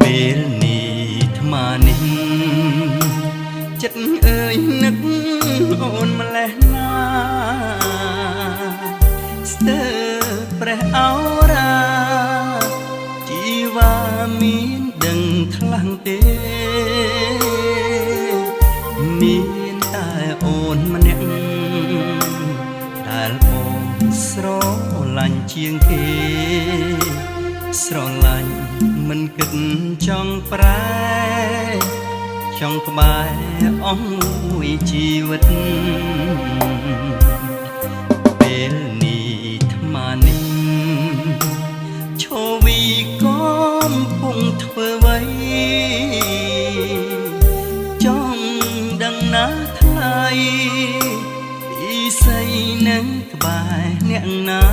ពេលនេះថ្មនេះចិត្តអើយនឹកអូនម្លេះណាស្ទើរព្រះអរាជីវ៉ាមានដឹងខ្លាំងទេមានតែអូនម្នាក់ដែលអូនស្រឡាញ់ជាងគេស្រឡាញ់មិនគិតចង់ប្រែចង់ក្បែរអស់មួយជីវិតពេលនេះថ្មនេះឈរវីកំពុងធ្វើអ្វីចង់ដឹងណាថ្លៃពីស្អីនឹងក្បែរអ្នកណា